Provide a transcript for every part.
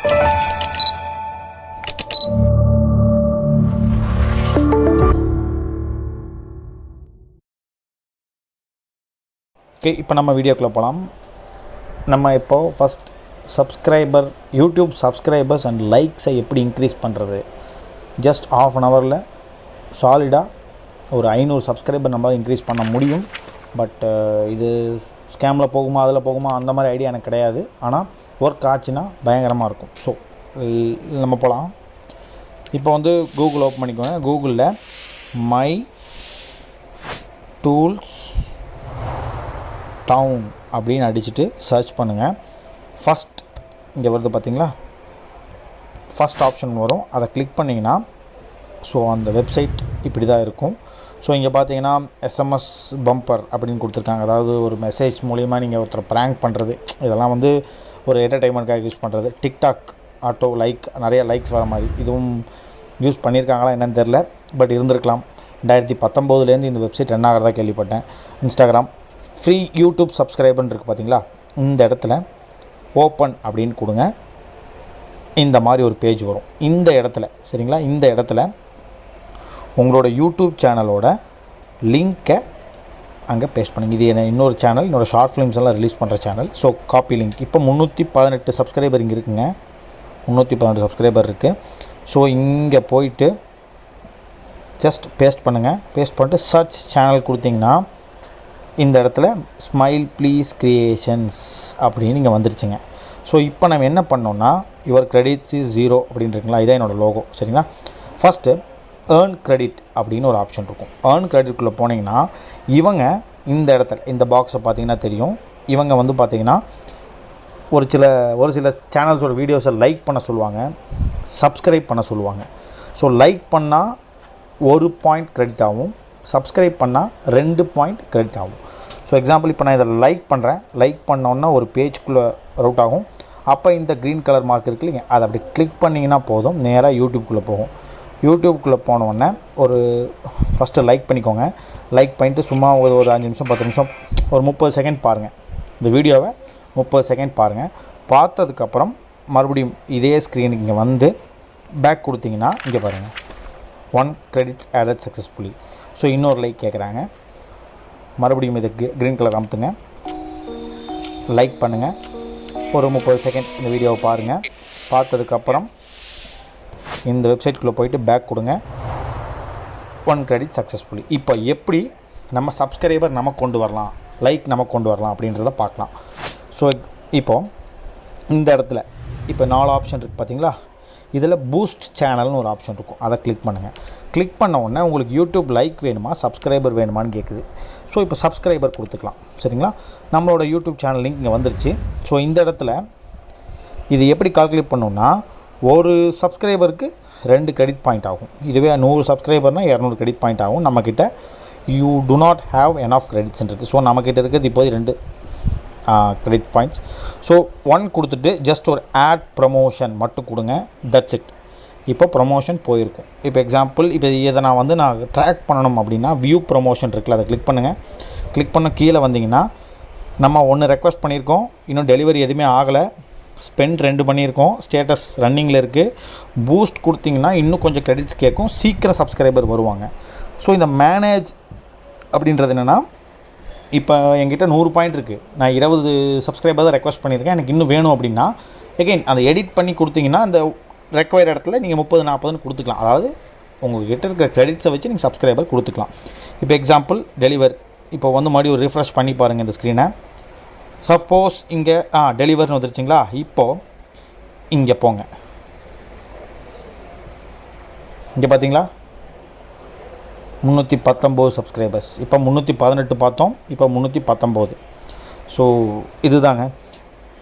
Okay, இப்போ நம்ம வீடியோக்குள்ளே போகலாம். நம்ம இப்போது ஃபஸ்ட் யூடியூப் சப்ஸ்கிரைபர்ஸ் அண்ட் லைக்ஸை எப்படி இன்க்ரீஸ் பண்ணுறது, ஜஸ்ட் ½ அன் ஹவரில் சாலிடாக ஒரு 500 சப்ஸ்கிரைபர் நம்மளால் இன்க்ரீஸ் பண்ண முடியும். பட் இது ஸ்கேமில் போகுமா அதில் போகுமா அந்த மாதிரி ஐடியா எனக்கு கிடையாது. ஆனால் ஒர்க் ஆச்சுன்னா பயங்கரமாக இருக்கும். ஸோ நம்ம போகலாம். இப்போ வந்து கூகுள் ஓப்பன் பண்ணிக்கோங்க. கூகுளில் மை டூல்ஸ் டவுன் அப்படின்னு அடிச்சுட்டு சர்ச் பண்ணுங்கள். ஃபஸ்ட் இங்கே வருது பார்த்தீங்களா, ஃபஸ்ட் ஆப்ஷன் வரும். அதை கிளிக் பண்ணிங்கன்னா ஸோ அந்த வெப்சைட் இப்படி தான் இருக்கும். ஸோ இங்கே பார்த்தீங்கன்னா SMS பம்பர் அப்படின்னு கொடுத்துருக்காங்க. அதாவது ஒரு மெசேஜ் மூலிமா நீங்கள் ஒருத்தர் ப்ராங்க் பண்ணுறது, இதெல்லாம் வந்து ஒரு என்டர்டைன்மெண்ட்காக யூஸ் பண்ணுறது. டிக்டாக் ஆட்டோ லைக், நிறைய லைக்ஸ் வர மாதிரி இதுவும் யூஸ் பண்ணியிருக்காங்களா என்னன்னு தெரில, பட் இருந்திருக்கலாம். 2019 இந்த வெப்சைட் ரன் ஆகிறதா கேள்விப்பட்டேன். இன்ஸ்டாகிராம் ஃப்ரீ யூடியூப் சப்ஸ்கிரைபர்னு இருக்குது பார்த்தீங்களா, இந்த இடத்துல ஓப்பன் அப்படின்னு கொடுங்க. இந்த மாதிரி ஒரு பேஜ் வரும். இந்த இடத்துல சரிங்களா, இந்த இடத்துல உங்களோட யூடியூப் சேனலோட லிங்க்கை அங்கே பேஸ்ட் பண்ணுங்க. இது இன்னொரு சேனல், என்னோடய ஷார்ட் ஃபிலிம்ஸ் எல்லாம் ரிலீஸ் பண்ணுற சேனல். So copy link. இப்போ 318 சப்ஸ்கிரைபர் இங்கே இருக்குங்க. 318 சப்ஸ்கிரைபர் இருக்குது. ஸோ இங்கே போயிட்டு ஜஸ்ட் பேஸ்ட் பண்ணுங்கள். பேஸ்ட் பண்ணிட்டு சர்ச் சேனல் கொடுத்தீங்கன்னா இந்த இடத்துல ஸ்மைல் ப்ளீஸ் கிரியேஷன்ஸ் அப்படின்னு இங்கே வந்துருச்சுங்க. ஸோ இப்போ நம்ம என்ன பண்ணோன்னா யுவர் கிரெடிட்ஸ் இஸ் 0 அப்படின்னு இருக்குங்களா, இதான் என்னோடய லோகோ சரிங்களா. ஃபஸ்ட்டு ஏர்ன் கிரெடிட் அப்படின்னு ஒரு ஆப்ஷன் இருக்கும். ஏர்ன் கிரெடிட்குள்ளே போனீங்கன்னா இவங்க இந்த இடத்துல இந்த பாக்ஸை பார்த்தீங்கன்னா தெரியும். இவங்க வந்து பார்த்திங்கன்னா ஒரு சில சேனல்ஸோட வீடியோஸை லைக் பண்ண சொல்லுவாங்க, சப்ஸ்கிரைப் பண்ண சொல்லுவாங்க. ஸோ லைக் பண்ணால் 1 பாயிண்ட் கிரெடிட் ஆகும், சப்ஸ்கிரைப் பண்ணால் 2 பாயிண்ட் கிரெடிட் ஆகும். ஸோ எக்ஸாம்பிள் இப்போ நான் இதில் லைக் பண்ணுறேன். லைக் பண்ணோன்னா ஒரு பேஜ்குள்ளே ரவுட் ஆகும். அப்போ இந்த க்ரீன் கலர் மார்க் இருக்கு இல்லைங்க, அதை அப்படி கிளிக் பண்ணிங்கன்னா போதும், நேராக யூடியூப்குள்ளே போகும். யூடியூப்குள்ளே போனோடனே ஒரு ஃபஸ்ட்டு லைக் பண்ணிக்கோங்க. லைக் பண்ணிட்டு சும்மா ஒரு 5 நிமிஷம் 10 நிமிஷம் ஒரு 30 செகண்ட் பாருங்கள். இந்த வீடியோவை 30 செகண்ட் பாருங்கள். பார்த்ததுக்கப்புறம் மறுபடியும் இதே ஸ்க்ரீனுக்கு இங்கே வந்து பேக் கொடுத்தீங்கன்னா இங்கே பாருங்கள் 1 credits added successfully. ஸோ இன்னொரு லைக் கேட்குறாங்க. மறுபடியும் இதை க்ரீன் கலர் அமுத்துங்க, லைக் பண்ணுங்கள். ஒரு 30 செகண்ட் இந்த வீடியோவை பாருங்கள். பார்த்ததுக்கப்புறம் இந்த வெப்சைட்குள்ளே போயிட்டு பேக் கொடுங்க. 1 credit successfully. இப்போ எப்படி நம்ம சப்ஸ்கிரைபர் நமக்கு கொண்டு வரலாம், லைக் நமக்கு கொண்டு வரலாம் அப்படின்றத பார்க்கலாம். ஸோ இப்போது இந்த இடத்துல இப்போ 4 ஆப்ஷன் இருக்குது பார்த்தீங்களா. இதில் பூஸ்ட் சேனல்னு ஒரு ஆப்ஷன் இருக்கும். அதை கிளிக் பண்ணுங்கள். கிளிக் பண்ண உடனே உங்களுக்கு யூடியூப் லைக் வேணுமா சப்ஸ்கிரைபர் வேணுமான்னு கேட்குது. ஸோ இப்போ சப்ஸ்கிரைபர் கொடுத்துக்கலாம் சரிங்களா. நம்மளோட யூடியூப் சேனல் லிங்க் இங்கே வந்துருச்சு. ஸோ இந்த இடத்துல இது எப்படி கால்குலேட் பண்ணோன்னா ஒரு சப்ஸ்கிரைபருக்கு 2 கிரெடிட் பாயிண்ட் ஆகும். இதுவே 100 சப்ஸ்கிரைபர்னால் 200 கிரெடிட் பாயிண்ட் ஆகும். நம்மக்கிட்ட you to not have enough credits இருக்குது. ஸோ நம்மக்கிட்ட இருக்கிறது இப்போது 2 கிரெடிட் பாயிண்ட்ஸ். ஸோ 1 கொடுத்துட்டு ஜஸ்ட் ஒரு ஆட் ப்ரமோஷன் மட்டும் கொடுங்க. That's it. இப்போ ப்ரமோஷன் போயிருக்கும். இப்போ எக்ஸாம்பிள் இப்போ இதை நான் ட்ராக் பண்ணணும் அப்படின்னா வியூ ப்ரமோஷன் இருக்குல்ல, அதை கிளிக் பண்ணுங்கள். கிளிக் பண்ண கீழே வந்தீங்கன்னா நம்ம 1 ரெக்வஸ்ட் பண்ணியிருக்கோம், இன்னும் டெலிவரி எதுவுமே ஆகலை. ஸ்பெண்ட் 2 பண்ணியிருக்கோம், ஸ்டேட்டஸ் ரன்னிங்கில் இருக்குது. பூஸ்ட் கொடுத்தீங்கன்னா இன்னும் கொஞ்சம் கிரெடிட்ஸ் கேட்கும், சீக்கிரம் சப்ஸ்கிரைபர் வருவாங்க. ஸோ இந்த மேனேஜ் அப்படின்றது என்னென்னா, இப்போ என்கிட்ட 100 பாயிண்ட் இருக்குது, நான் 20 சப்ஸ்கிரைபர் தான் ரெக்வஸ்ட் பண்ணியிருக்கேன், எனக்கு இன்னும் வேணும் அப்படின்னா எகைன் அதை எடிட் பண்ணி கொடுத்தீங்கன்னா அந்த ரெக்வயர் இடத்துல நீங்கள் 30-40ன்னு கொடுத்துக்கலாம். அதாவது உங்கள்கிட்ட இருக்கிற கிரெடிட்ஸை வச்சு நீங்கள் சப்ஸ்கிரைபர் கொடுத்துக்கலாம். இப்போ எக்ஸாம்பிள் டெலிவர். இப்போ வந்து மறுபடியும் ஒரு ரிஃப்ரெஷ் பண்ணி பாருங்கள் இந்த ஸ்க்ரீனை. சப்போஸ் இங்கே டெலிவர்னு வந்துருச்சிங்களா. இப்போது இங்கே போங்க. இங்கே பார்த்தீங்களா 319 சப்ஸ்கிரைபர்ஸ். இப்போ 318 பார்த்தோம், இப்போ 319. ஸோ இதுதாங்க.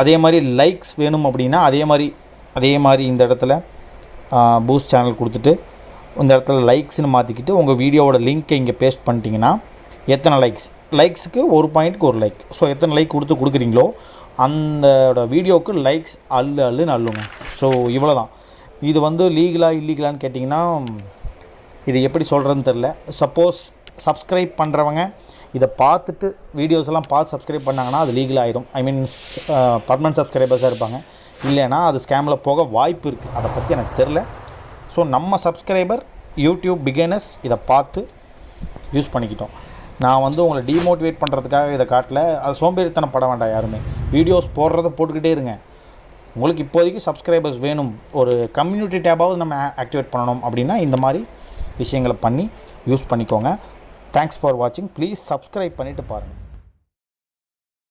அதே மாதிரி லைக்ஸ் வேணும் அப்படின்னா அதே மாதிரி இந்த இடத்துல பூஸ்ட் சேனல் கொடுத்துட்டு இந்த இடத்துல லைக்ஸ்னு மாற்றிக்கிட்டு உங்கள் வீடியோவோட லிங்க்கை இங்கே பேஸ்ட் பண்ணிட்டீங்கன்னா எத்தனை லைக்ஸுக்கு 1 பாயிண்ட்டுக்கு 1 லைக். ஸோ எத்தனை லைக் கொடுக்குறீங்களோ அந்த வீடியோவுக்கு லைக்ஸ் அள்ளுன்னு அள்ளுங்க. ஸோ இவ்வளோ தான். இது வந்து லீகலாக இல்லீகலான்னு கேட்டிங்கன்னா இது எப்படி சொல்கிறதுன்னு தெரில. சப்போஸ் சப்ஸ்கிரைப் பண்ணுறவங்க இதை பார்த்துட்டு வீடியோஸ் எல்லாம் பார்த்து சப்ஸ்கிரைப் பண்ணாங்கன்னா அது லீகல் ஆயிரும். ஐ மீன் பர்மனன்ட் சப்ஸ்கிரைபர்ஸாக இருப்பாங்க. இல்லைன்னா அது ஸ்கேமில் போக வாய்ப்பு இருக்குது. அதை பற்றி எனக்கு தெரில. ஸோ நம்ம சப்ஸ்கிரைபர் யூடியூப் பிகினர்ஸ் இதை பார்த்து யூஸ் பண்ணிக்கிட்டோம். நான் வந்து உங்களை டிமோட்டிவேட் பண்ணுறதுக்காக இதை காட்டல. அது சோம்பேறித்தனம் பட வேண்டாம். யாருமே வீடியோஸ் போடுறத போட்டுக்கிட்டே இருங்க. உங்களுக்கு இப்போதைக்கு சப்ஸ்கிரைபர்ஸ் வேணும், ஒரு கம்யூனிட்டி டேபாவது நம்ம ஆக்டிவேட் பண்ணணும் அப்படின்னா இந்த மாதிரி விஷயங்களை பண்ணி யூஸ் பண்ணிக்கோங்க. தேங்க்ஸ் ஃபார் வாட்சிங். ப்ளீஸ் சப்ஸ்கிரைப் பண்ணிவிட்டு பாருங்கள்.